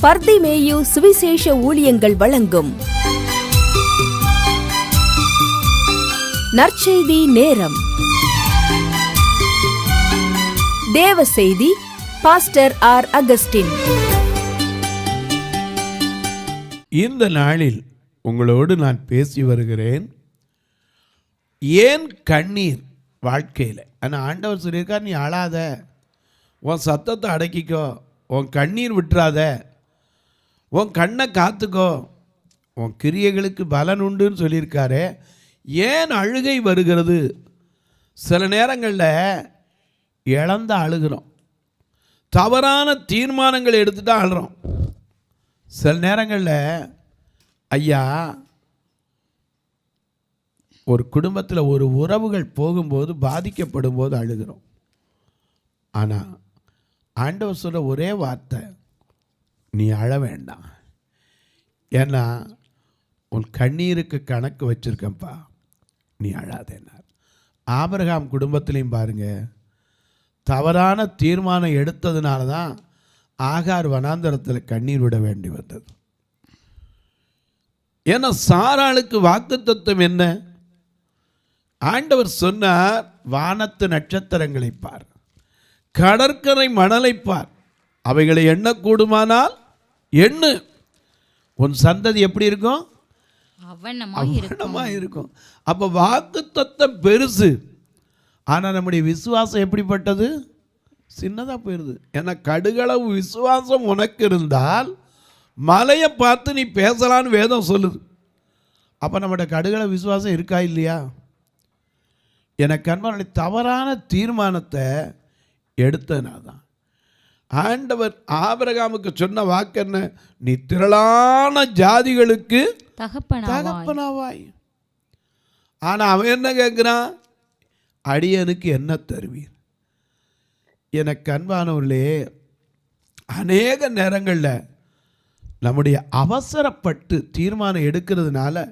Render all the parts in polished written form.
பர்திமேயு சுவிசேஷ ஊழியங்கள் வழங்கும் நற்செய்தி நேரம். தேவ செய்தி பாஸ்டர் ஆர். அகஸ்டின். இந்த நாளில் உங்களோடு நான் பேசி வருகிறேன். ஏன் கண்ணீர் வாழ்க்கையில்? ஆனால் ஆண்டவர் சொல்லியிருக்கார், நீ அழாத, உன் சத்தத்தை அடக்கிக்கோ, உன் கண்ணீர் விட்டுறாத, உன் கண்ணை காத்துக்கோ, உன் கிரியைகளுக்கு பலன் உண்டுன்னு சொல்லியிருக்காரு. ஏன் அழுகை வருகிறது? சில நேரங்களில் இழந்த அழுகிறோம், தவறான தீர்மானங்களை எடுத்துகிட்டு அழுகிறோம். சில நேரங்களில் ஐயா ஒரு குடும்பத்தில் ஒரு உறவுகள் போகும்போது பாதிக்கப்படும் போது அழுகிறோம். ஆனால் ஆண்டவர் சொல்கிற ஒரே வார்த்தை, நீ அழ வேண்டாம், ஏன்னா உன் கண்ணீருக்கு கணக்கு வச்சுருக்கப்பா, நீ அழாதேனார். ஆபிரகாம் குடும்பத்திலையும் பாருங்கள், தவறான தீர்மானம் எடுத்ததுனால தான் ஆகார் வனாந்தரத்தில் கண்ணீர் விட வேண்டி வந்தது. ஏன்னா சாராளுக்கு வாக்குத்தத்தம் என்ன? ஆண்டவர் சொன்னார், வானத்து நட்சத்திரங்களை பார், கடற்கரை மணலை பார், அவைகளை எண்ணக்கூடுமானால் எண்ணு, உன் சந்ததி எப்படி இருக்கும்? அவனமாக இருக்கும். அப்போ வாக்குத்தத்தம் பெருசு, ஆனால் நம்முடைய விசுவாசம் எப்படிப்பட்டது? சின்னதாக போயிடுது. ஏன்னா கடுகளவு விசுவாசம் உனக்கு இருந்தால் மலையை பார்த்து நீ பேசலான்னு வேதம் சொல்லுது. அப்போ நம்முடைய கடுகளவு விசுவாசம் இருக்கா இல்லையா? எனக்கு அன்பான தவறான தீர்மானத்தை எடுத்ததுனால தான் ஆண்டவர் ஆபிரகாமுக்கு சொன்ன வாக்கு என்ன? நீ திரளான ஜாதிகளுக்கு தகப்பனாவாய். ஆனால் அவன் என்ன கேட்குறான்? அடியனுக்கு என்ன தருவீர்? எனக்கு அன்பானவர்களே, அநேக நேரங்களில் நம்முடைய அவசரப்பட்டு தீர்மானம் எடுக்கிறதுனால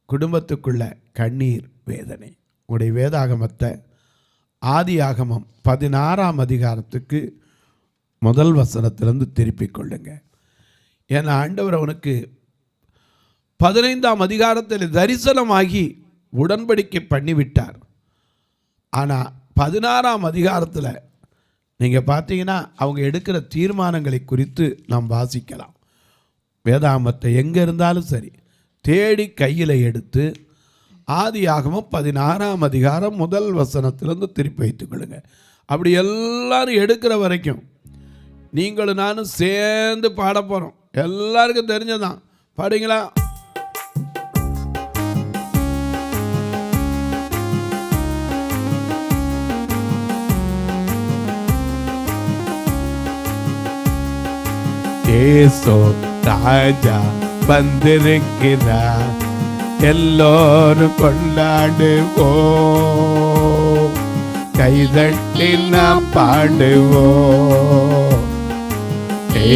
குடும்பத்துக்குள்ள கண்ணீர் வேதனை. உடைய வேதாகமத்தை ஆதியாகமம் 16ஆம் அதிகாரத்துக்கு முதல் வசனத்திலிருந்து திருப்பிக் கொள்ளுங்க. ஏன்னா ஆண்டவர் அவனுக்கு 15ஆம் அதிகாரத்தில் தரிசனமாகி உடன்படிக்கை பண்ணிவிட்டார். ஆனால் 16ஆம் அதிகாரத்தில் நீங்கள் பார்த்தீங்கன்னா அவங்க எடுக்கிற தீர்மானங்களை குறித்து நாம் வாசிக்கலாம். வேதாகமத்தை எங்கே இருந்தாலும் சரி தேடி கையில் எடுத்து ஆதியாகமம் 16ஆம் அதிகாரம் முதல் வசனத்திலிருந்து திருப்பி வைத்துக் கொள்ளுங்க. அப்படி எல்லாரும் எடுக்கிற வரைக்கும் நீங்களும் நானும் சேர்ந்து பாட போகிறோம். எல்லாருக்கும் தெரிஞ்சதான். பாடுங்களா? ஏசோ ராஜா வந்திருக்கிறார், எல்லோரும் கொண்டாடுவோ, கைதட்டி நாம் பாடுவோ.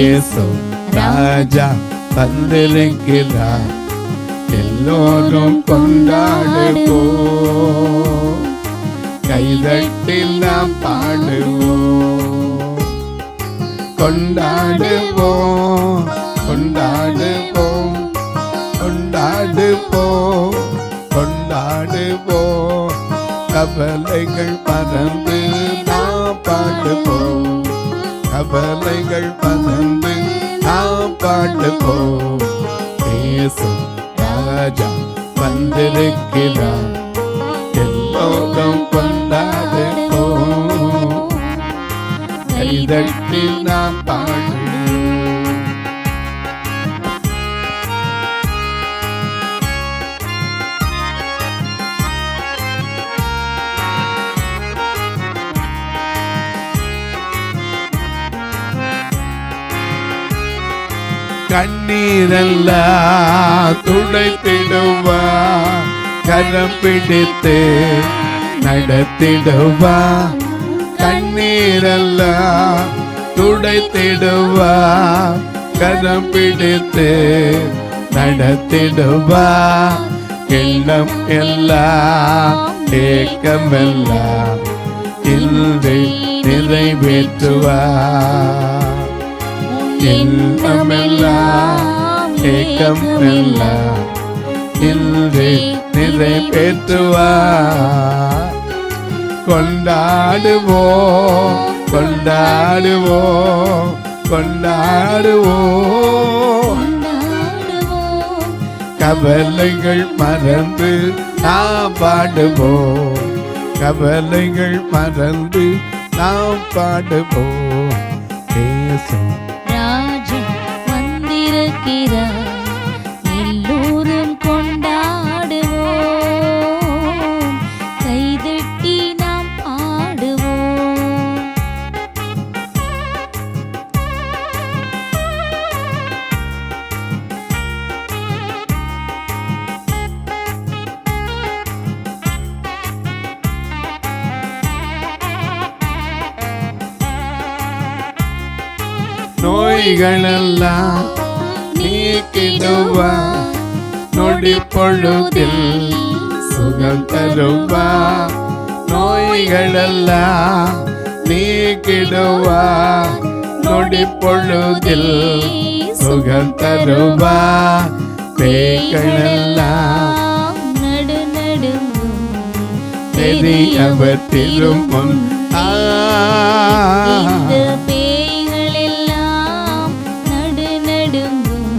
ஏசோ ராஜா வந்திருக்கிறார், எல்லோரும் கொண்டாடுவோ, கைதட்டி நாம் பாடுவோ. கொண்டாடுவோம் கொண்டாடுவோம் கொண்டாடுவோம் கொண்டாடுவோம், கவலைகள் பறந்து நாம் பாடுவோம், கவலைகள் பறந்து நாம் பாடுவோம். இயேசு ராஜா வந்திருக்கிறார், எல்லோரும் கொண்டாடுவோம், கைதட்டி நாம் பாடுவோம். கண்ணீரெல்லாம் துடைத்திடுவா, கரம் பிடித்து நடத்திடுவா. கண்ணீரெல்லாம் துடைத்திடுவா, கரம் பிடித்து நடத்திடுவா. எல்லாம் எல்லாம் ஏக்கமெல்லாம் இன்று நிறைவேற்றுவா. எண்ணமெல்லாம் ஏக்கம் எல்லாம் இன்றே நிறைவேற்றுவார். கொண்டாடுவோம் கொண்டாடுவோம் கொண்டாடுவோம், கவலைகள் மறந்து நாம் பாடுவோம், கவலைகள் மறந்து நாம் பாடுவோம். இயேசு ராஜா வந்திருக்கிறார், எல்லோரும் கொண்டாடுவோம், கைதட்டி நாம் ஆடுவோம். நோய்களெல்லாம் நீக்கிடுவார், நொடி பொழுதில் சுகம் தருவார். நோய்களெல்லாம் நீக்கிடுவார், நொடி பொழுதில் சுகம் தருவார். பேய்களெல்லாம் நடுநடுங்கும் பெரியவர் திருமுன் இந்த பேய்களெல்லாம் நடுநடுங்கும்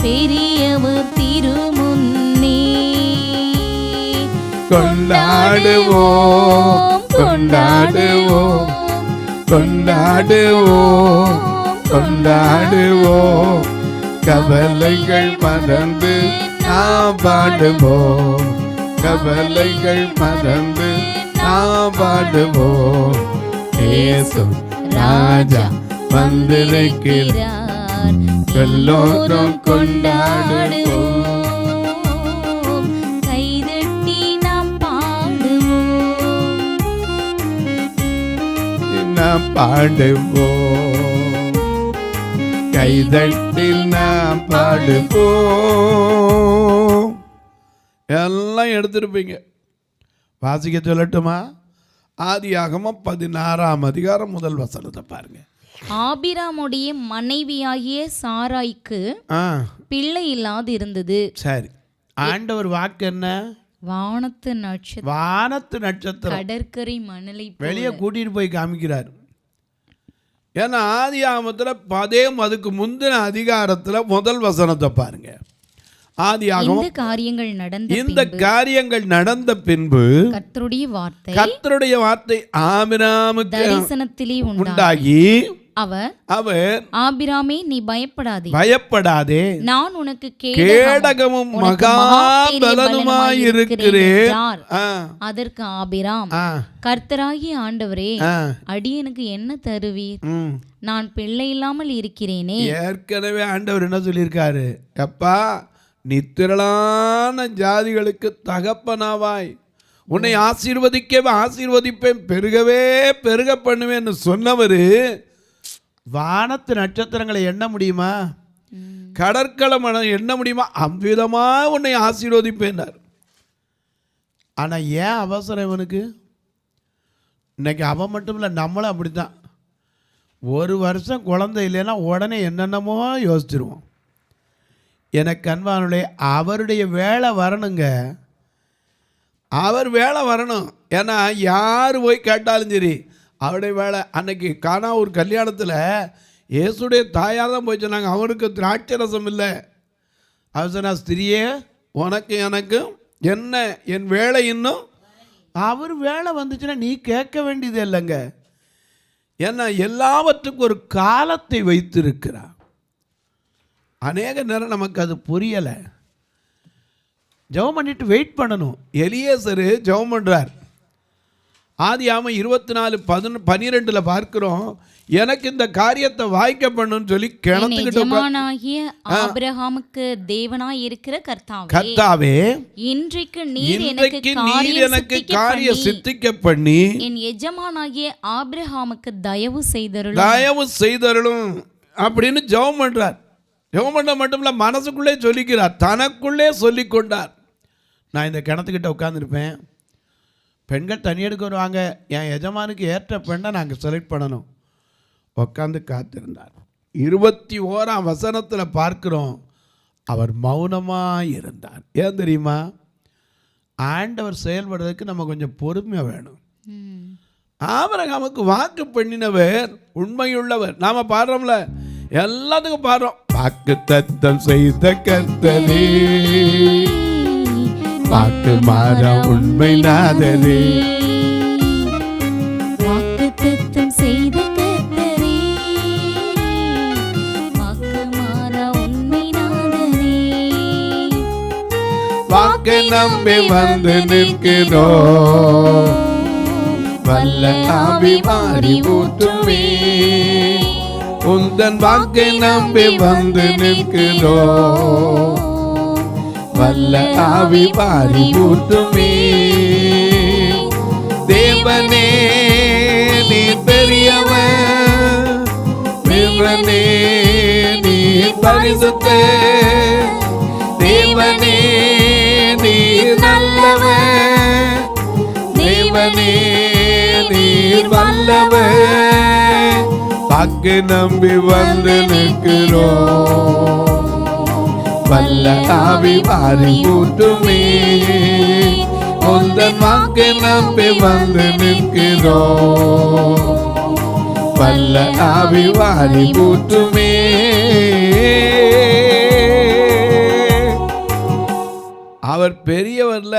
பெரியவர் திருமுன்னே. கொண்டாடுவோம் கொண்டாடுவோம் கொண்டாடுவோம் கொண்டாடுவோம், கவலைகள் மறந்து நாம் பாடுவோம், கவலைகள் மறந்து நாம் பாடுவோம். இயேசு ராஜா வந்திருக்கிறார், எல்லோரும் கொண்டாடுவோம், கைதட்டி நாம் பாடுவோம். நாம் பாடுவோம், கைதட்டில் நாம் பாடுவோம். எல்லாம் எடுத்திருப்பீங்க. வாசிக்க சொல்லட்டுமா? ஆதியாகமம் 16ஆம் அதிகாரம் முதல் வசனத்தை பாருங்க. ஆபிராமுடைய மனைவியாகிய சாராய்க்கு பிள்ளை இல்லாது இருந்தது. சரி, ஆண்டவர் வாக்கு என்ன? வானத்து நட்சத்திரம், வானத்து நட்சத்திரம் கடற்கரை மணலை வெளியே கூட்டிட்டு போய் காமிக்கிறார். ஏன்னா ஆதியாகமத்துல அதுக்கு முந்தின அதிகாரத்துல முதல் வசனத்தை பாருங்க. ஆதியாகமம் இந்த காரியங்கள் நடந்த பின்பு கர்த்தருடைய வார்த்தை ஆபிராமுக்கு தரிசனத்திலே உண்டாகி அவர் ஆபிராமே நீ பயப்படாதே, நான் உனக்கு கேடகமும் மகாபலனுமாயிருக்கிறேன். அதற்கு ஆபிராம், கர்த்தராகிய ஆண்டவரே, அடியனுக்கு என்ன தருவீர்? நான் பிள்ளை இல்லாமல் இருக்கிறேனே. ஏற்கனவே ஆண்டவர் என்ன சொல்லியிருக்காரு? அப்பா, நீ திரளான ஜாதிகளுக்கு தகப்பனாவாய், உன்னை ஆசீர்வதிப்பேன், பெருகவே பெருக பண்ணுவேன்னு சொன்னவர் வானத்து நட்சத்திரங்களை எண்ண முடியுமா? கடற்கரை எண்ண முடியுமா? அவ்விதமா உன்னை ஆசீர்வதிப்பேன்னார். ஆனால் ஏன் அவசரம் இவனுக்கு? இன்னைக்கு அவன் மட்டும் இல்லை, நம்மளும் அப்படித்தான். ஒரு வருஷம் குழந்தை இல்லைன்னா உடனே என்னென்னமோ யோசிச்சிருவோம். எனக்கு அன்பானுடைய அவருடைய வேலை வரணுங்க, அவர் வேலை வரணும். ஏன்னா யார் போய் கேட்டாலும் சரி அவருடைய வேலை. அன்னைக்கு காணா ஒரு கல்யாணத்தில் இயேசுடைய தாயார் தான் போய் சொன்னாங்க, அவருக்கு திராட்சை ரசம் இல்லை. அவர் சொன்னா, ஸ்திரியே உனக்கு எனக்கு என்ன, என் வேலை இன்னும். அவர் வேலை வந்துச்சுன்னா நீ கேட்க வேண்டியது இல்லைங்க. ஏன்னா எல்லாவற்றுக்கும் ஒரு காலத்தை வைத்திருக்கிறார். அநேக நேரம் நமக்கு அது புரியலை. ஜெபம் பண்ணிட்டு வெயிட் பண்ணணும். எலியேசரு ஜெபம் பண்ணுறார். ஆதியாகமம் 24:12 பார்க்கிறோம், எனக்கு இந்த காரியத்தை வாய்க்க பண்ணுன்னு சொல்லி கிணத்துக்கிட்ட ஆபிரகாமுக்கு தேவனாய் இருக்கிற கர்த்தாவே, இன்றைக்கு நீர் எனக்கு காரிய சித்திக்க பண்ணி என் எஜமானாகிய ஆபிரகாமுக்கு தயவு செய்தருளும் அப்படின்னு ஜெபம் பண்றார். ஜெபம் பண்ண மட்டும் இல்லை, மனசுக்குள்ளே சொல்லிக்கிறார், தனக்குள்ளே சொல்லிக் கொண்டார். நான் இந்த கிணத்துக்கிட்ட உட்காந்துருப்பேன், பெண்கள் தனி எடுக்க வருவாங்க, என் எஜமானுக்கு ஏற்ற பெண்ணை நாங்கள் செலக்ட் பண்ணணும். உட்காந்து காத்திருந்தார். 21ஆம் வசனத்தில் பார்க்கிறோம், அவர் மௌனமாக இருந்தார். ஏன் தெரியுமா? ஆண்டவர் செயல்படுறதுக்கு நம்ம கொஞ்சம் பொறுமையாக வேணும். ஆபிரகாமுக்கு வாக்கு பண்ணினவர் உண்மையுள்ளவர். நாம பாடுறோம்ல, எல்லாத்துக்கும் பாடுறோம், வாக்கு தத்தம் செய்த கர்த்தரே, வாக்கு மாற உண்மை நாதரே, வாக்கு தத்தம் செய்த கர்த்தரே, வாக்கு மாற உண்மை நாதரே, வாக்கை நம்பி வந்து நிற்கிறோம், வல்ல ஆவி மாறி ஊற்றுமே, உந்தன் வாக்கை நம்பி வந்து நிற்கிறோம், வல்ல ஆவி மாறி ஊற்றுமே. தேவனே நீ பெரியவன், தேவனே நீ பரிசுத்த, தேவனே நீ நல்லவன், தேவனே நீர் வல்லவன், வாக்கு நம்பி வந்து நிற்கிறோம், வல்ல ஆவி மாறி ஊற்றுமே, உந்தன் வாக்கு நம்பி வந்து நிற்கிறோம், வல்ல ஆவி மாறி ஊற்றுமே. அவர் பெரியவர்ல,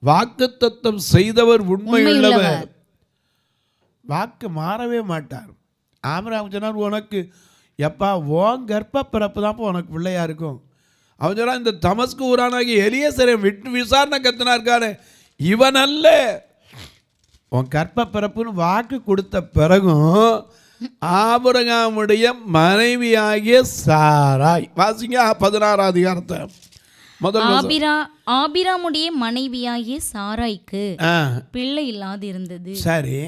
வாக்குத்தத்தம் செய்தவர் உண்மையுள்ளவர், வாக்கு மாறவே மாட்டார். ஆபிரகாம் சொன்னார், உனக்கு எப்பா உன் கர்ப்ப பிறப்பு தான் உனக்கு பிள்ளையா இருக்கும். அவன் சொன்னா, இந்த தமஸ்கு ஊரானாகி எலியேசரை விட்டு விசாரணை கத்தினா இருக்காரு, இவன் அல்ல, உன் கர்ப்ப பிறப்புன்னு வாக்கு கொடுத்த பிறகும் ஆபிரகாமுடைய மனைவியாகிய சாராய், வாசிங்க 16ஆம் அதிகாரத்தை ஆபிராமுடைய மனைவியாகிய சாராய்க்கு பிள்ளை இல்லாது இருந்தது. சரி,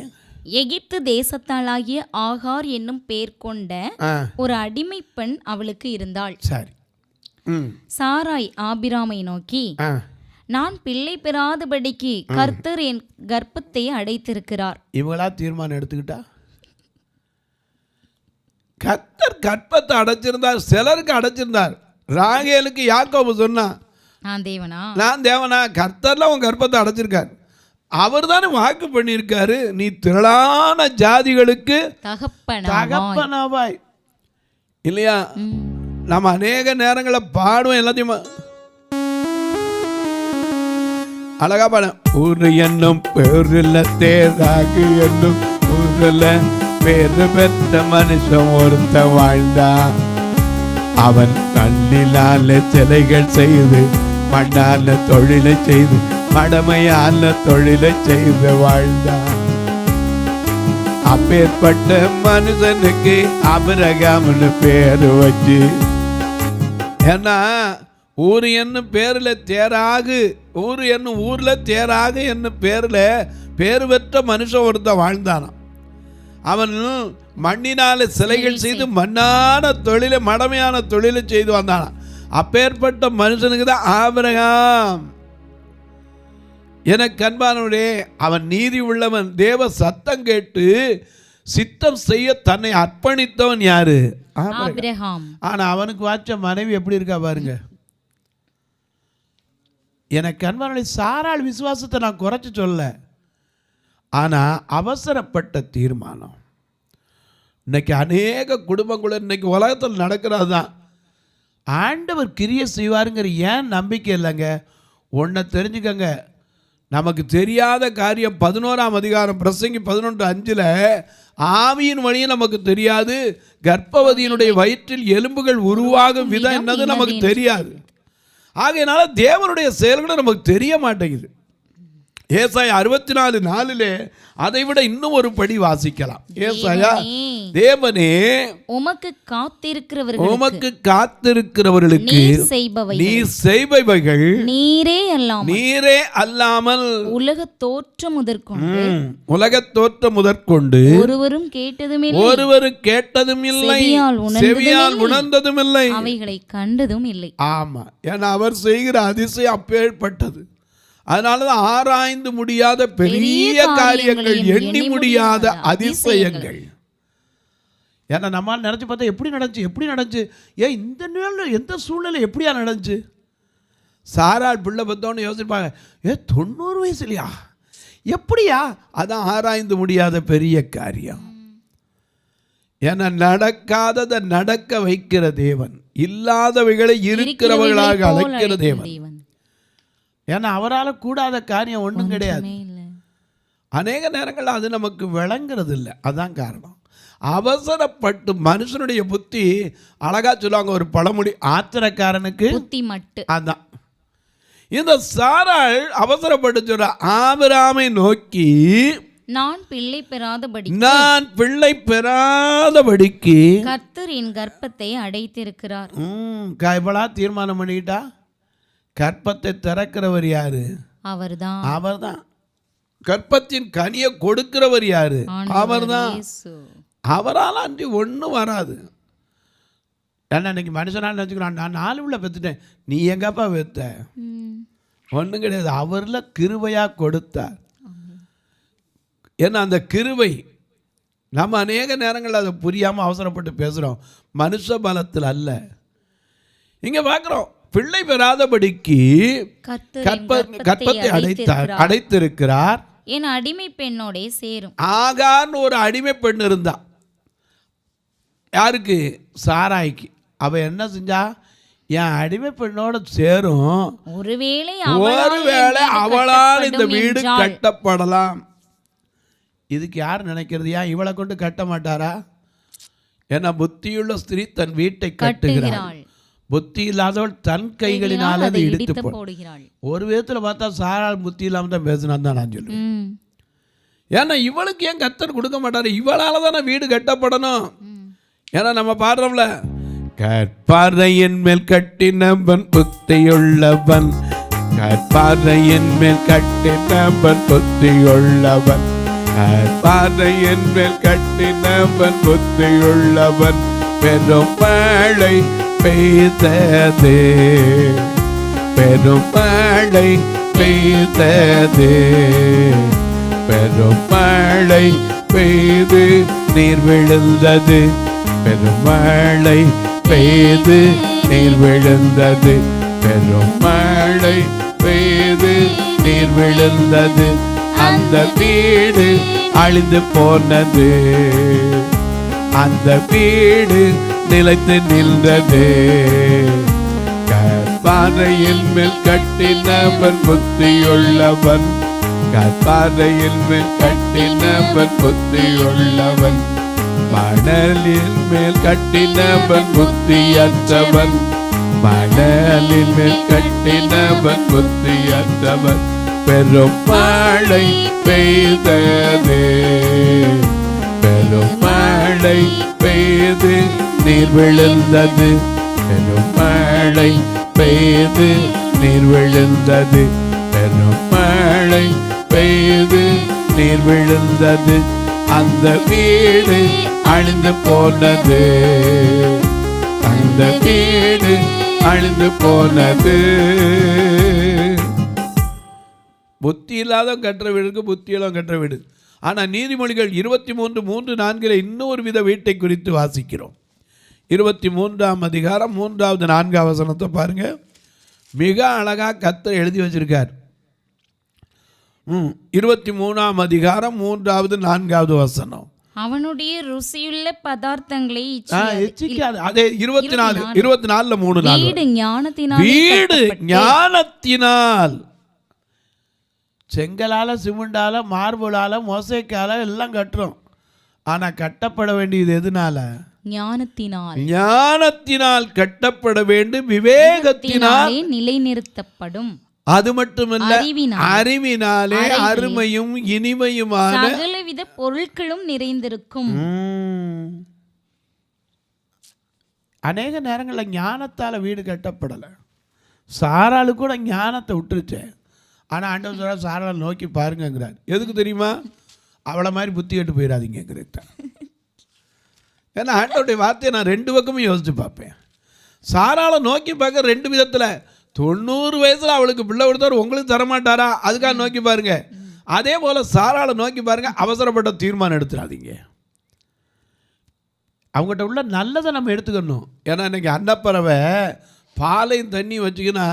எகிப்து தேசத்தாளாகிய ஆகார் என்னும் பேர் கொண்ட ஒரு அடிமை பெண் அவளுக்கு இருந்தாள். சரி, சாராய் ஆபிராமை நோக்கி, நான் பிள்ளை பெறாதபடிக்கு கர்த்தர் என் கர்ப்பத்தை அடைத்திருக்கிறார். இவங்களா தீர்மானம் எடுத்துக்கிட்டா? கர்த்தர் கர்ப்பத்தை அடைச்சிருந்தார், சிலருக்கு அடைச்சிருந்தார். ராகேலுக்கு யாக்கோபு சொன்னா, நான் தேவனா, நான் தேவனா? கர்த்தர்ல உன் கர்ப்பத்தை அடைச்சிருக்கார். அவர் தானே வாக்கு பண்ணியிருக்காரு, நீ திரளான ஜாதிகளுக்கு தகப்பனாவாய். இல்லையா? நம்ம அநேக நேரங்களை பாடுவோம், எல்லாத்தையும் அழகா பாட, ஊரு என்னும் பேருல தேராகு என்னும் ஊருல பேரு பெற்ற மனுஷன் ஒருத்த வாழ்ந்தான். அவன் கண்ணிலால சிலைகள் செய்து, மண்ணால தொழிலை செய்து, மடமையான தொழிலை செய்து வாழ்ந்தான். அப்பேற்பட்ட மனுஷனுக்கு ஆபிரகாம்னு பேரு வச்சு, ஏன்னா ஊரு என்னும் பேர்ல தேராகு, ஊரு என்னும் ஊர்ல தேராகு என்னும் பேர்ல பேரு பெற்ற மனுஷன் ஒருத்தன் வாழ்ந்தானான். அவன் மண்ணினால சிலைகள் செய்து மண்ணான தொழிலை, மடமையான தொழிலை செய்து வந்தானான். அப்பேற்பட்ட மனுஷனுக்கு தான் ஆபிரகாம். எனக்கு அன்பானவரே, அவன் நீதி உள்ளவன், தேவ சத்தம் கேட்டு சித்தம் செய்ய தன்னை அர்ப்பணித்தவன் யாரு? ஆபிரகாம். ஆனா அவனுக்கு வாச்ச மனைவி எப்படி இருக்கா பாருங்க. எனக்கு அன்பானவரே, சாராள் விசுவாசத்தை நான் குறைச்சு சொல்ல, ஆனா அவசரப்பட்ட தீர்மானம். இன்னைக்கு அநேக குடும்பங்களும் இன்னைக்கு உலகத்தில் நடக்கிறது தான். ஆண்டவர் கிரியை செய்வாருங்கிற ஏன் நம்பிக்கை இல்லைங்க. ஒன்றை தெரிஞ்சுக்கங்க, நமக்கு தெரியாத காரியம் 11ஆம் அதிகாரம் பிரசங்கி 11:5 ஆவியின் வழியும் நமக்கு தெரியாது, கர்ப்பவதியினுடைய வயிற்றில் எலும்புகள் உருவாகும் விதம் என்னது நமக்கு தெரியாது. ஆகையினால தேவனுடைய செயல்கள் நமக்கு தெரிய மாட்டேங்குது. ஏசாயா 64:4 அதை விட இன்னும் ஒரு படி வாசிக்கலாம். ஏசாயா, தேவனே உமக்கு காத்திருக்கிறவர்களுக்கு நீர் செய்பவைகள் நீரே அல்லாமல் உலக தோற்றம் முதற்கொண்டு ஒருவரும் கேட்டதும் இல்லை, செவியால் உணர்ந்ததும் இல்லை, அவைகளை கண்டதும் இல்லை. ஆமா, ஏன்னா அவர் செய்கிற அதிசயம் அப்பேற்பட்டது. அதனாலதான் ஆராய்ந்து முடியாத பெரிய காரியங்கள், எண்ணி முடியாத அதிசயங்கள். ஏன்னா நம்மளால் நினச்சி பார்த்தா எப்படி நடந்துச்சு ஏன் இந்த நிலை எந்த சூழ்நிலை எப்படியா நடந்துச்சு? சாராள் பிள்ளை பத்தோன்னு யோசிப்பாங்க, 90 வயசுலையா எப்படியா? அதான் ஆராய்ந்து முடியாத பெரிய காரியம். ஏன்னா நடக்காததை நடக்க வைக்கிற தேவன், இல்லாதவைகளை இருக்கிறவர்களாக அழைக்கிற தேவன். ஏன்னா அவரால் கூடாத காரியம் ஒன்றும் கிடையாது. அநேக நேரங்கள் அது நமக்கு விளங்குறது இல்லை. அதான் காரணம். அவசரப்பட்டு மனுஷனுடைய புத்தி, அழகா சொல்லுவாங்க ஒரு பழமொழி, ஆத்திரக்காரனுக்கு புத்தி மட்டு. அதான் இந்த சாராள் அவசரப்பட்டு சொல்ற, ஆபிரகாமை நோக்கி நான் பிள்ளை பெறாதபடிக்கு கர்த்தர் என் கர்ப்பத்தை அடைத்திருக்கிறார். இவளா தீர்மானம் பண்ணிக்கிட்டா? கர்ப்பத்தை திறக்கிறவர் யாரு? அவர்தான். கர்ப்பத்தின் கனியை கொடுக்கிறவர் யாரு? அவர்தான். அவரால் அன்றி ஒன்றும் வராது. ஏன்னா இன்னைக்கு மனுஷனால் நினச்சிக்கிறான், நான் 4 பிள்ளை பெற்றுட்டேன், நீ எங்கப்பா பெத்த? ஒன்றும் கிடையாது. அவரில் கிருபையாக கொடுத்தார். ஏன்னா அந்த கிருபை நம்ம அநேக நேரங்கள் அதை புரியாமல் அவசரப்பட்டு பேசுகிறோம். மனுஷ பலத்தில் அல்ல. இங்கே பார்க்குறோம், பிள்ளை பெறாதபடிக்கு கர்ப்பத்தை அடைத்திருக்கிறார். என் அடிமை பெண்ணோட சேரும். ஆகார்னு ஒரு அடிமை பெண் இருந்தா. யாருக்கு? சாராய்க்கு. அவ என்ன செஞ்சா? என் அடிமை பெண்ணோட சேரும், ஒருவேளை அவளால் இந்த வீடு கட்டப்படலாம். இதுக்கு யார் நினைக்கிறது? ஏன் இவளை கொண்டு கட்ட மாட்டாரா? ஏன்னா புத்தியுள்ள ஸ்திரீ தன் வீட்டை கட்டுகிறாள், புத்தி இல்லாதவள் தன் கைகளினால் அதை இடித்து போடுகிறாள். ஒரு விதத்தில் பார்த்தா சாராள் புத்தி இல்லாமல் தான் பேசினான் தான் நான் சொல்லுவேன். ஏன்னா இவளுக்கு ஏன் கர்த்தர் கொடுக்க மாட்டாரு? இவளால தானே வீடு கட்டப்படணும். ஏன்னா நம்ம பாடுறோம்ல, கற்பாறையின் மேல் கட்டினவன் புத்தியுள்ளவன், கற்பாறையின் மேல் கட்டினவன் புத்தியுள்ளவன், கற்பாறையின் மேல் கட்டினவன் புத்தியுள்ளவன், பெரும் மழை பெய்தது, பெரும் மழை பெய்தது, பெரும் மழை பெய்து நீர் விழுந்தது, பெரும் மழை பெய்து நீர் விழுந்தது, பெரும் மழை பெய்து நீர் விழுந்தது, அந்த வீடு அழிந்து போனது, அந்த வீடு நிலைத்து நின்றது. கற்பாறையின் மேல் கட்டினவன் புத்தியுள்ளவன், கற்பாறையின் மேல் கட்டினவன் புத்தியுள்ளவன், மணலின் மேல் கட்டினவன் புத்தியற்றவன், மணலின் மேல் கட்டினவன் புத்தியற்றவன், பெரும் மழை பெய்தது, பெரும் மழை பெய்து நீர் விழுந்தது, பெரும் மழை பெய்து நீர் விழுந்தது, பெரும் மழை பெய்து நீர் விழுந்தது, அந்த வீடு அழிந்து போனது, அந்த வீடு அழிந்து போனது. புத்தி இல்லாத கற்ற வீடுக்கு புத்தியெல்லாம் கற்ற வீடு. ஆனால் நீதிமொழிகள் 23:3-4 இன்னொரு வித வீட்டை குறித்து வாசிக்கிறோம். 23ஆம் அதிகாரம் 3வது 4வது வசனத்தை பாருங்க. மிக அழகாக கர்த்தர் எழுதி வச்சிருக்கார். 23ஆம் அதிகாரம் 3வது 4வது வசனம். அவனுடைய ருசியுள்ள பதார்த்தங்களை அதே 24 3 வீடு ஞானத்தினால், வீடு ஞானத்தினால், செங்கலால சிமெண்டால மார்புளால மொசைக்கால எல்லாம் கட்டுறோம். ஆனா கட்டப்பட வேண்டியது எதுனால? ஞானத்தினால். ஞானத்தினால் கட்டப்பட வேண்டும், விவேகத்தினால் நிலைநிறுத்தப்படும். அது மட்டுமல்ல, அறிவினாலே அருமையும் இனிமையுமான சகலவித பொருட்களும் நிறைந்திருக்கும். அநேக நேரங்களில் ஞானத்தால வீடு கட்டப்படலை. சாராளு கூட ஞானத்தை விட்டுருச்சு. ஆனால் ஆண்டவர் சொல்றார், சாராளை நோக்கி பாருங்கிறார். எதுக்கு தெரியுமா? அவளை மாதிரி புத்தி கட்டு போயிடாதீங்கிறத. ஏன்னா ஆண்டவருடைய வார்த்தையை நான் 2 பக்கமும் யோசிச்சு பார்ப்பேன். சாராளை நோக்கி பார்க்க 2 விதத்தில். 90 வயசுல அவளுக்கு பிள்ளை கொடுத்தாரு, உங்களுக்கு தரமாட்டாரா? அதுக்காக நோக்கி பாருங்க. அதே போல சாராளை நோக்கி பாருங்க, அவசரப்பட்ட தீர்மானம் எடுத்துடாதீங்க. அவங்ககிட்ட உள்ள நல்லதை நம்ம எடுத்துக்கணும். ஏன்னா இன்றைக்கி அன்னப்பறவை பாலையும் தண்ணி வச்சுக்கினா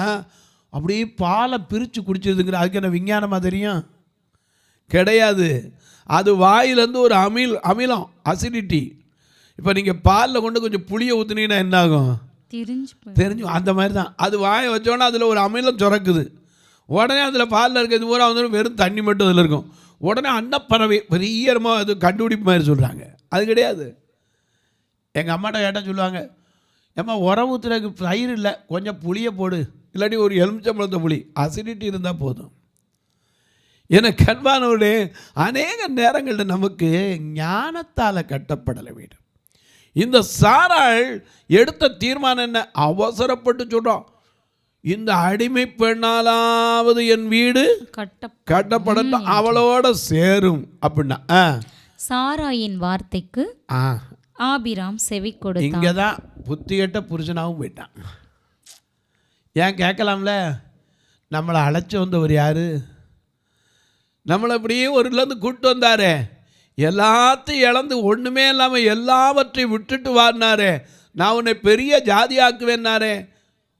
அப்படியே பாலை பிரித்து குடிச்சிருதுங்கிற அதுக்கு என்ன விஞ்ஞானமாக தெரியும்? கிடையாது. அது வாயிலேருந்து ஒரு அமிலம் அசிடிட்டி. இப்போ நீங்கள் பாலில் கொண்டு கொஞ்சம் புளியை ஊற்றுனீங்கன்னா என்ன ஆகும்? தெரிஞ்சு அந்த மாதிரி தான். அது வாயை வச்சோன்னா அதில் ஒரு அமிலம் சுரக்குது. உடனே அதில் பாலில் இருக்கிறது பூரா வந்து வெறும் தண்ணி மட்டும் அதில் இருக்கும். உடனே அன்னப்பறவை பெரியமாக அது கண்டுபிடிப்பு மாதிரி சொல்கிறாங்க. அது கிடையாது. எங்கள் அம்மாட்ட கேட்டால் சொல்லுவாங்க, ஏம்மா உரம் ஊற்றுறதுக்கு தயிர் இல்லை, கொஞ்சம் புளியை போடு, இல்லாட்டி ஒரு எலுமிச்சம்பழத்தை புளி, அசிடிட்டி இருந்தால் போதும். எனக்கு அன்பானவர்களே, அநேக நேரங்களில் நமக்கு ஞானத்தால் கட்டப்படலை வீடு. இந்த சாராள் எடுத்த தீர்மானம் என்ன? அவசரப்பட்டு சொல்கிறோம், இந்த அடிமை பெண்ணாலாவது என் வீடு கட்டப்படட்டும், அவளோட சேரும் அப்படின்னா. சாராயின் வார்த்தைக்கு ஆபிராம் செவி கொடுத்தான். இங்கே தான் புத்திகட்ட புருஷனாகவும் போயிட்டான். ஏன் கேட்கலாம்ல, நம்மளை அழைச்சி வந்தவர் யார்? நம்மளை அப்படியே ஒருலேருந்து கூப்பிட்டு வந்தாரே, எல்லாத்தையும் இழந்து ஒன்றுமே இல்லாமல் எல்லாவற்றையும் விட்டுட்டு வாரினாரே, நான் உன்னை பெரிய ஜாதியாக்குவேன்னாரே,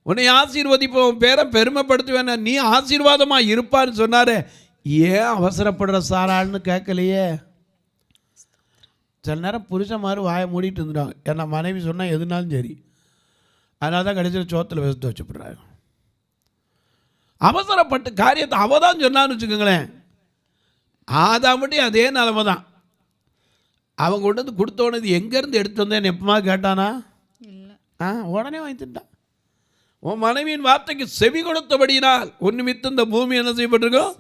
உன்னை ஆசீர்வதிப்போம், பேரை பெருமைப்படுத்துவேன், நீ ஆசீர்வாதமாக இருப்பான்னு சொன்னாரே, ஏன் அவசரப்படுற சாராள்னு கேட்கலையே? சில நேரம் புருஷன் மாதிரி வாயை மூடிட்டு இருந்துட்டாங்க. ஏன்னா மனைவி சொன்னால் எதுனாலும் சரி, அதனால தான் கடைசியில் சோத்தில் வச்சுட்டு வச்சுப்படுறாங்க. அவசரப்பட்டு காரியத்தை அவள் தான் சொன்னான்னு வச்சுக்கோங்களேன். ஆதாமட்டி அதே நிலமை தான். அவங்க கொண்டு வந்து கொடுத்தோன்னது எங்கேருந்து எடுத்து வந்தேன்னு எப்பமா கேட்டானா? உடனே வாங்கிட்டான். உன் மனைவியின் வார்த்தைக்கு செவி கொடுத்தபடியினால் ஒன்று மித்த இந்த பூமி என்ன செய்யப்பட்டிருக்கோம்?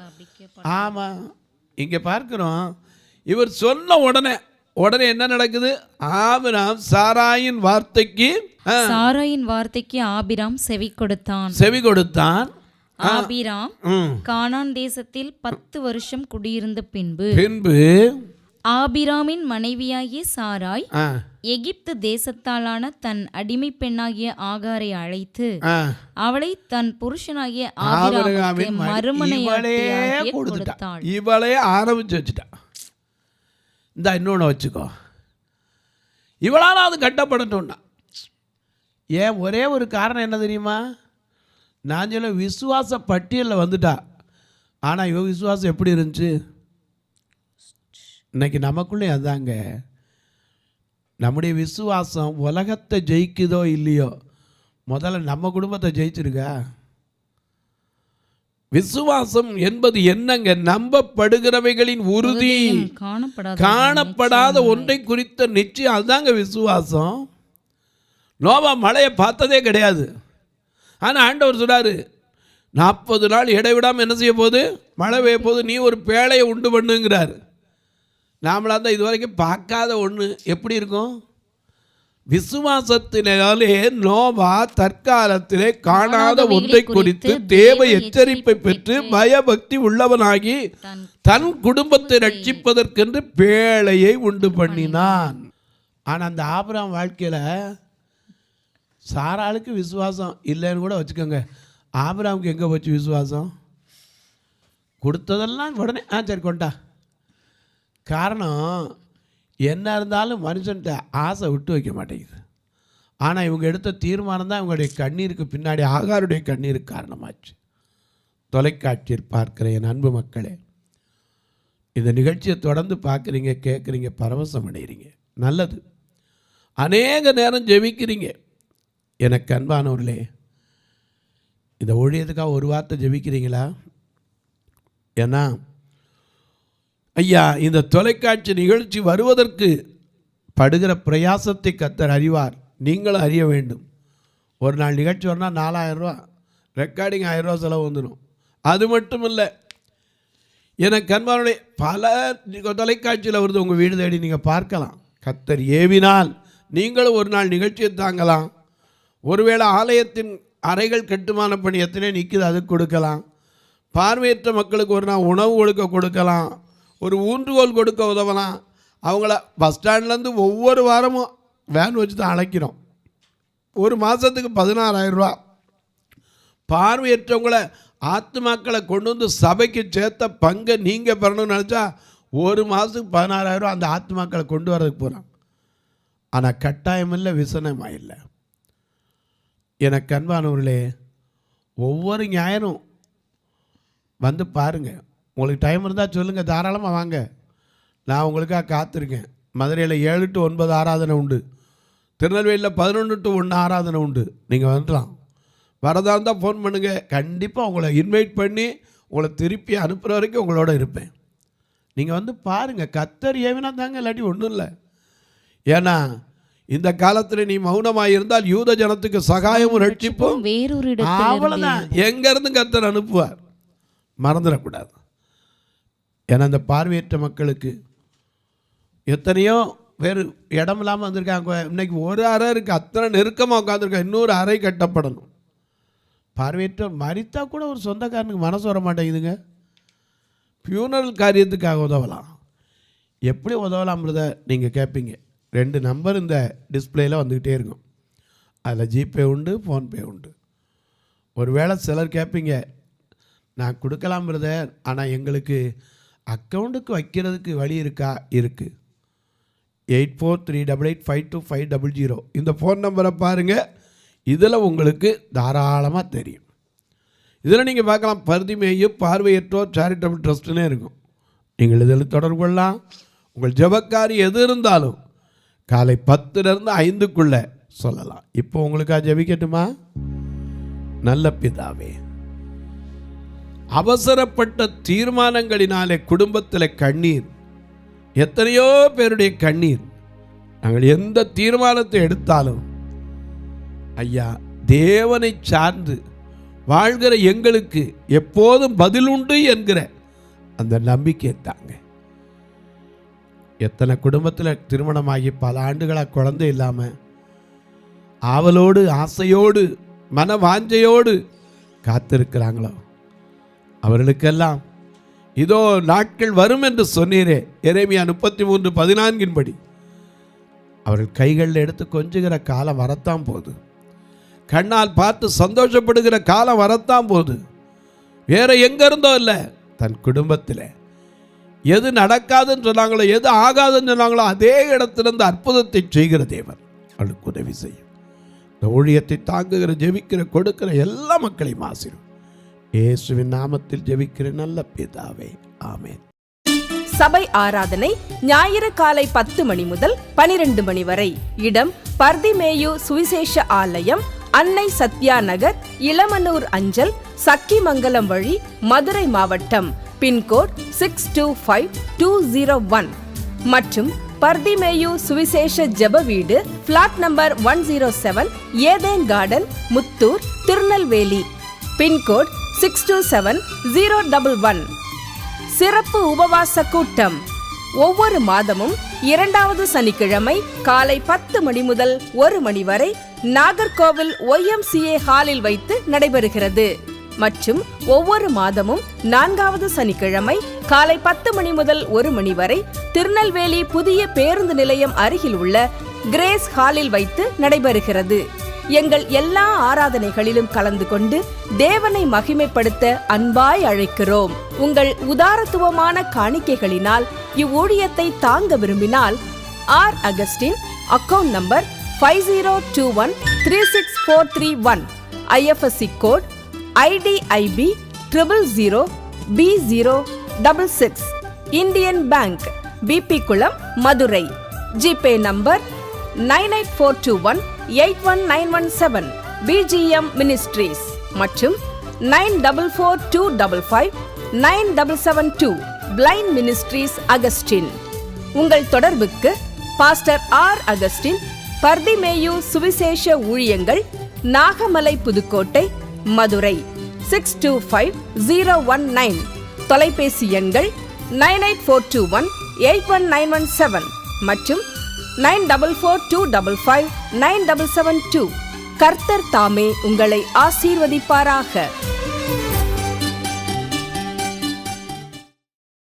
ஆமாம். இங்கே பார்க்கிறோம், இவர் சொன்ன உடனே என்ன நடக்குது? ஆபிராம் சாராயின் வார்த்தைக்கு ஆபிராம் செவி கொடுத்தான். ஆபிராம் கானான் தேசத்தில் 10 வருஷம் குடியிருந்த பின்பு ஆபிராமின் மனைவியாகிய சாராய் எகிப்து தேசத்தாலான தன் அடிமை பெண்ணாகிய ஆகாரை அழைத்து அவளை தன் புருஷனாகிய ஆபிராமுக்கு மறுமனையாட்டியாக கொடுத்தாள். இவளே ஆரம்பிச்சு வச்சுட்டா. இந்த இன்னொன்று வச்சுக்கோ, இவளால் அது கட்டப்படட்டும்னா. ஏன் ஒரே ஒரு காரணம் என்ன தெரியுமா? நான் சொல்ல விசுவாச பட்டியலில் வந்துட்டா. ஆனால் இவ விசுவாசம் எப்படி இருந்துச்சு? இன்னைக்கு நமக்குள்ளே அதாங்க, நம்முடைய விசுவாசம் உலகத்தை ஜெயிக்குதோ இல்லையோ, முதல்ல நம்ம குடும்பத்தை ஜெயிச்சிருக்கா? விசுவாசம் என்பது என்னங்க? நம்பப்படுகிறவைகளின் உறுதி, காணப்படாத ஒன்றை குறித்த நிச்சயம். அதுதாங்க விசுவாசம். நோவா மழையை பார்த்ததே கிடையாது. ஆனால் ஆண்டவர் சொல்றாரு, 40 நாள் இடைவிடாமல் என்ன செய்ய போகுது? மழை பெய்ய போது, நீ ஒரு பேழையை உண்டு பண்ணுங்கிறார். நாமளாக தான் இது வரைக்கும் பார்க்காத ஒன்று எப்படி இருக்கும்? விசுவாசத்தினாலே நோவா தற்காலத்திலே காணாத ஒன்றை குறித்து தேவ எச்சரிப்பை பெற்று பயபக்தி உள்ளவனாகி தன் குடும்பத்தை ரட்சிப்பதற்கென்று பேழையை உண்டு பண்ணினான். ஆனால் அந்த ஆபிரகாம் வாழ்க்கையில் சாராளுக்கு விசுவாசம் இல்லைன்னு கூட வச்சுக்கோங்க. ஆபிரகாமுக்கு எங்கே போச்சு விசுவாசம்? கொடுத்ததெல்லாம் உடனே சரி கொண்டா. காரணம் என்ன இருந்தாலும் மனுஷன்ட்ட ஆசை விட்டு வைக்க மாட்டேங்குது. ஆனால் இவங்க எடுத்த தீர்மானம் தான் இவங்களுடைய கண்ணீருக்கு பின்னாடி ஆகாருடைய கண்ணீருக்கு காரணமாச்சு. தொலைக்காட்சியில் பார்க்குற என் அன்பு மக்களே, இந்த நிகழ்ச்சியை தொடர்ந்து பார்க்குறீங்க, கேட்குறீங்க, பரவசம் அடைகிறீங்க, நல்லது. அநேக நேரம் ஜெபிக்கிறீங்க. எனக்கு அன்பானவர்களே, இந்த ஊழியத்துக்காக ஒரு வார்த்தை ஜெபிக்கிறீங்களா? ஏன்னா ஐயா, இந்த தொலைக்காட்சி நிகழ்ச்சி வருவதற்கு படுகிற பிரயாசத்தை கர்த்தர் அறிவார், நீங்களும் அறிய வேண்டும். ஒரு நாள் நிகழ்ச்சி வரணும் 4000 ரூபா, ரெக்கார்டிங் 1000 ரூபா செலவு வந்துடும். அது மட்டும் இல்லை, எனக்கு அன்பானுடைய பல தொலைக்காட்சியில் வருது, உங்கள் வீடு தேடி நீங்கள் பார்க்கலாம். கர்த்தர் ஏவினால் நீங்களும் ஒரு நாள் நிகழ்ச்சியை தாங்கலாம். ஒருவேளை ஆலயத்தின் அறைகள் கட்டுமான பணி எத்தனை நிற்குது, அது கொடுக்கலாம். பார்வையற்ற மக்களுக்கு ஒரு நாள் உணவு கொடுக்கலாம். ஒரு ஊன்றுகோல் கொடுக்க உதவலாம். அவங்கள பஸ் ஸ்டாண்ட்லேருந்து ஒவ்வொரு வாரமும் வேன் வச்சு தான் அழைக்கிறோம். ஒரு மாதத்துக்கு 16000 ரூபா. பார்வையற்றவங்களை ஆத்துமாக்களை கொண்டு வந்து சபைக்கு சேர்த்த பங்கை நீங்கள் பெறணும்னு நினச்சா ஒரு மாதத்துக்கு 16000 ரூபா அந்த ஆத்துமாக்களை கொண்டு வரதுக்கு போகிறான். ஆனால் கட்டாயம் இல்லை, விசனமாக இல்லை. எனக்கு அன்பானவர்களே, ஒவ்வொரு ஞாயிறும் வந்து பாருங்கள். உங்களுக்கு டைம் இருந்தால் சொல்லுங்கள், தாராளமாக வாங்க. நான் உங்களுக்காக காத்திருக்கேன். மதுரையில் 7 to 9 ஆராதனை உண்டு. திருநெல்வேலியில் 11 to 1 ஆராதனை உண்டு. நீங்கள் வந்துடலாம். வரதா இருந்தால் ஃபோன் பண்ணுங்கள். கண்டிப்பாக உங்களை இன்வைட் பண்ணி உங்களை திருப்பி அனுப்புகிற வரைக்கும் உங்களோட இருப்பேன். நீங்கள் வந்து பாருங்கள். கர்த்தர் ஏவினா தாங்க, இல்லாட்டி ஒன்றும் இல்லை. ஏன்னா இந்த காலத்தில் நீ மௌனமாக இருந்தால் யூத ஜனத்துக்கு சகாயமும் ரட்சிப்பும் வேறொரு அவ்வளோதான். எங்கேருந்து கர்த்தர் அனுப்புவார், மறந்துடக்கூடாது. ஏன்னா இந்த பார்வையற்ற மக்களுக்கு எத்தனையோ வேறு இடம் இல்லாமல் வந்திருக்காங்க. இன்னைக்கு ஒரு அறை இருக்குது, அத்தனை நெருக்கமாக உட்காந்துருக்காங்க. இன்னொரு அறை கட்டப்படணும். பார்வையற்ற மறித்தா கூட ஒரு சொந்தக்காரனுக்கு மனசு வர மாட்டேங்குதுங்க. ஃபியூனரல் காரியத்துக்காக உதவலாம். எப்படி உதவலாம்ன்றத நீங்கள் கேட்பீங்க. 2 நம்பர் இந்த டிஸ்பிளேயில் வந்துக்கிட்டே இருக்கும். அதில் ஜிபே உண்டு, ஃபோன்பே உண்டு. ஒருவேளை சிலர் கேட்பீங்க, நான் கொடுக்கலாம் பிரதர், ஆனால் எங்களுக்கு அக்கௌண்ட்டுக்கு வைக்கிறதுக்கு வழி இருக்கா? இருக்குது. 8438852500 இந்த ஃபோன் நம்பரை பாருங்கள். இதில் உங்களுக்கு தாராளமாக தெரியும். இதில் நீங்கள் பார்க்கலாம், பர்திமேயு பார்வையற்றோர் சேரிட்டபிள் ட்ரஸ்ட்டுன்னே இருக்கும். நீங்கள் இதில் தொடர்பு கொள்ளலாம். உங்கள் ஜெபக்காரி எது இருந்தாலும் காலை 10லேருந்து 5க்குள்ளே சொல்லலாம். இப்போ உங்களுக்காக ஜெபிக்கட்டுமா? நல்ல பிதாவே, அவசரப்பட்ட தீர்மானங்களினாலே குடும்பத்தில் கண்ணீர், எத்தனையோ பேருடைய கண்ணீர். நாங்கள் எந்த தீர்மானத்தை எடுத்தாலும் ஐயா, தேவனை சார்ந்து வாழ்கிற எங்களுக்கு எப்போதும் பதில் உண்டு என்கிற அந்த நம்பிக்கை தாங்க. எத்தனை குடும்பத்தில் திருமணமாகி பல ஆண்டுகளாக குழந்தை இல்லாமல் ஆவலோடு ஆசையோடு மன வாஞ்சையோடு காத்திருக்கிறாங்களோ அவர்களுக்கெல்லாம் இதோ நாட்கள் வரும் என்று சொன்னீரே, எரேமியா 33:14 படி அவர்கள் கைகளில் எடுத்து கொஞ்சுகிற காலம் வரத்தான் போது. கண்ணால் பார்த்து சந்தோஷப்படுகிற காலம் வரத்தான் போது. வேற எங்க இருந்தோ இல்லை, தன் குடும்பத்தில் எது நடக்காதுன்னு சொன்னாங்களோ, எது ஆகாதுன்னு சொன்னாங்களோ, அதே இடத்திலிருந்து அற்புதத்தை செய்கிற தேவன் அவளுக்கு உதவி செய்யும். இந்த ஊழியத்தை தாங்குகிற, ஜெபிக்கிற, கொடுக்கிற எல்லா மக்களையும் ஆசீர்வதியும். இயேசுவின் நாமத்தில் ஜெபிக்கிற நல்ல பிதாவே, ஆமென். சபை ஆராதனை ஞாயிறு காலை 10 மணி முதல் 12 மணி வரை. இடம் பர்திமேயு சுவிசேஷ ஆலயம், அன்னை சத்யா நகர், இளமனூர் அஞ்சல், சக்கிமங்கலம் வழி, மதுரை மாவட்டம். பின்கோட் 625201 மற்றும் பர்திமேயு சுவிசேஷ ஜெப வீடு, flat number 107, Eden garden, Muthur, Tirunelveli. Pincode 627011. சிறப்பு உபவாச கூட்டம் ஒவ்வொரு மாதமும் 2வது சனிக்கிழமை காலை 10 மணி முதல் 1 மணி வரை நாகர்கோவில் YMCA ஹாலில் வைத்து நடைபெறுகிறது. மற்றும் ஒவ்வொரு மாதமும் 4வது சனிக்கிழமை காலை 10 மணி முதல் 1 மணி வரை திருநெல்வேலி புதிய பேருந்து நிலையம் அருகில் உள்ள கிரேஸ் ஹாலில் வைத்து நடைபெறுகிறது. எங்கள் எல்லா ஆராதனைகளிலும் கலந்து கொண்டு தேவனை மகிமைப்படுத்த அன்பாய் அழைக்கிறோம். உங்கள் உதாரத்துவமான காணிக்கைகளினால் இவ்வூழியத்தை தாங்க விரும்பினால் R Augustine, account number 5021364331, IFSC code IDIB 000B066, Indian bank, BP Kulam, Madurai. GPay number 9842181917, BGM ministries மற்றும் 9442559772, பிளைண்ட் மினிஸ்ட்ரீஸ் அகஸ்டின். உங்கள் தொடர்புக்கு பாஸ்டர் ஆர் அகஸ்டின், பர்திமேயு சுவிசேஷ ஊழியங்கள், நாகமலை, புதுக்கோட்டை, மதுரை 625019. தொலைபேசி எண்கள் 9842181917 மற்றும் 9442559772. கர்த்தர் தாமே உங்களை ஆசீர்வதிப்பாராக.